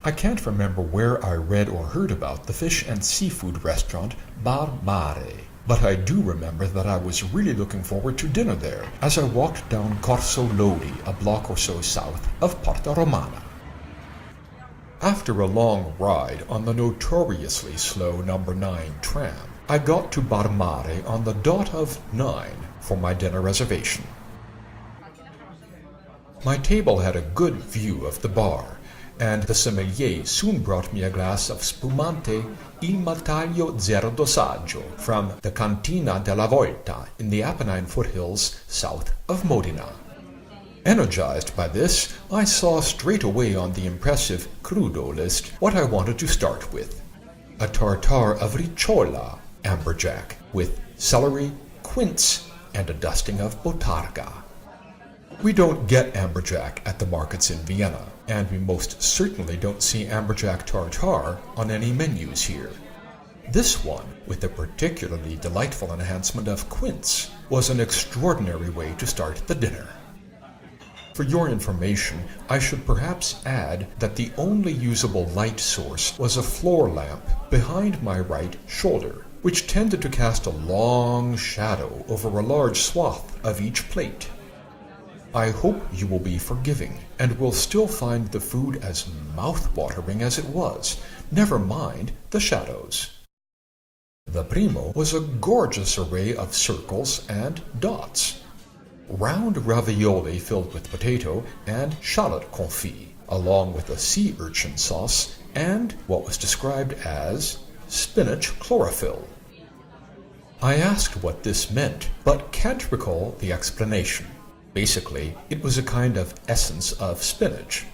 I can't remember where I read or heard about the fish and seafood restaurant Barmare, but I do remember that I was really looking forward to dinner there as I walked down Corso Lodi, a block or so south of Porta Romana. After a long ride on the notoriously slow number 9 tram, I got to Barmare on the dot of 9 for my dinner reservation. My table had a good view of the bar, and the sommelier soon brought me a glass of spumante Il Maltaglio Zero Dosaggio from the Cantina della Volta in the Apennine foothills south of Modena. Energized by this, I saw straight away on the impressive crudo list what I wanted to start with: a tartare of ricciola, amberjack, with celery, quince, and a dusting of botarga. We don't get amberjack at the markets in Vienna, and we most certainly don't see amberjack tartare on any menus here. This one, with a particularly delightful enhancement of quince, was an extraordinary way to start the dinner. For your information, I should perhaps add that the only usable light source was a floor lamp behind my right shoulder, which tended to cast a long shadow over a large swath of each plate. I hope you will be forgiving and will still find the food as mouth-watering as it was, never mind the shadows. The primo was a gorgeous array of circles and dots. Round ravioli filled with potato and shallot confit, along with a sea urchin sauce and what was described as spinach chlorophyll. I asked what this meant, but can't recall the explanation. Basically, it was a kind of essence of spinach.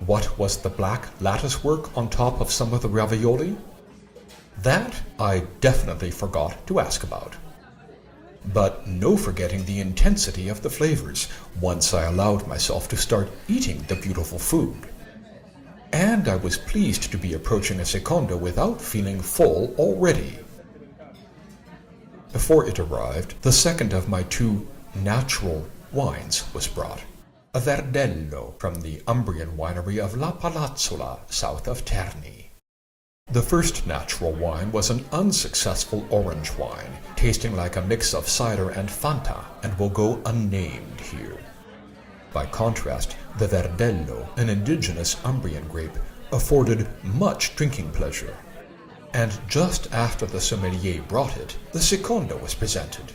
What was the black lattice work on top of some of the ravioli? That I definitely forgot to ask about. But no forgetting the intensity of the flavors once I allowed myself to start eating the beautiful food. And I was pleased to be approaching a secondo without feeling full already. Before it arrived, the second of my 2 natural wines was brought, a Verdello from the Umbrian winery of La Palazzola, south of Terni. The first natural wine was an unsuccessful orange wine, tasting like a mix of cider and Fanta, and will go unnamed here. By contrast, the Verdello, an indigenous Umbrian grape, afforded much drinking pleasure. And just after the sommelier brought it, the secondo was presented.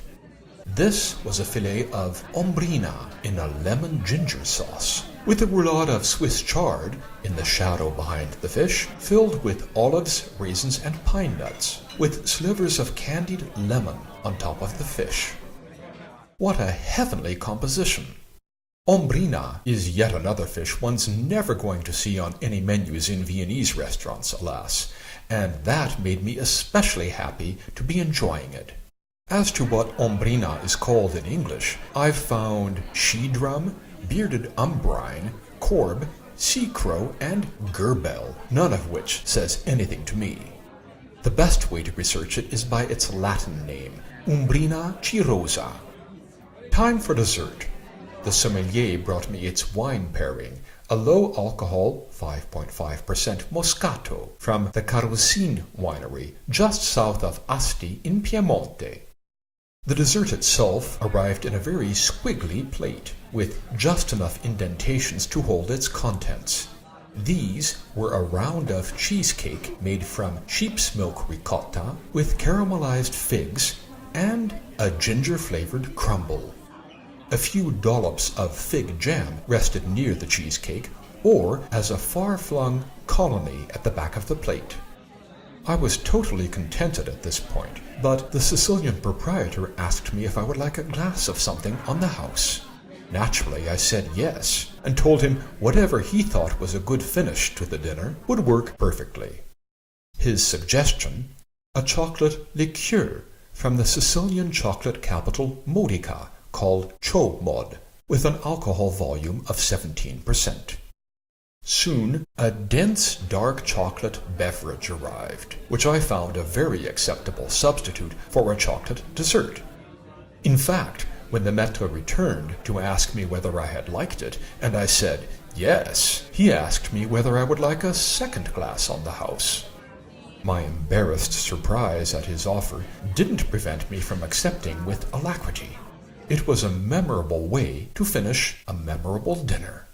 This was a filet of ombrina in a lemon ginger sauce, with a roulade of Swiss chard in the shadow behind the fish, filled with olives, raisins, and pine nuts, with slivers of candied lemon on top of the fish. What a heavenly composition! Ombrina is yet another fish one's never going to see on any menus in Viennese restaurants, alas, and that made me especially happy to be enjoying it. As to what ombrina is called in English, I've found she-drum, bearded umbrine, corb, sea crow, and gerbel, none of which says anything to me. The best way to research it is by its Latin name, Umbrina cirosa. Time for dessert. The sommelier brought me its wine pairing, a low-alcohol 5.5% Moscato from the Carosine winery just south of Asti in Piemonte. The dessert itself arrived in a very squiggly plate, with just enough indentations to hold its contents. These were a round of cheesecake made from sheep's milk ricotta with caramelized figs and a ginger-flavored crumble. A few dollops of fig jam rested near the cheesecake, or as a far-flung colony at the back of the plate. I was totally contented at this point, but the Sicilian proprietor asked me if I would like a glass of something on the house. Naturally, I said yes, and told him whatever he thought was a good finish to the dinner would work perfectly. His suggestion, a chocolate liqueur from the Sicilian chocolate capital Modica, called Cho Mod, with an alcohol volume of 17%. Soon, a dense dark chocolate beverage arrived, which I found a very acceptable substitute for a chocolate dessert. In fact, when the maître returned to ask me whether I had liked it, and I said Yes, he asked me whether I would like a second glass on the house. My embarrassed surprise at his offer didn't prevent me from accepting with alacrity. It was a memorable way to finish a memorable dinner.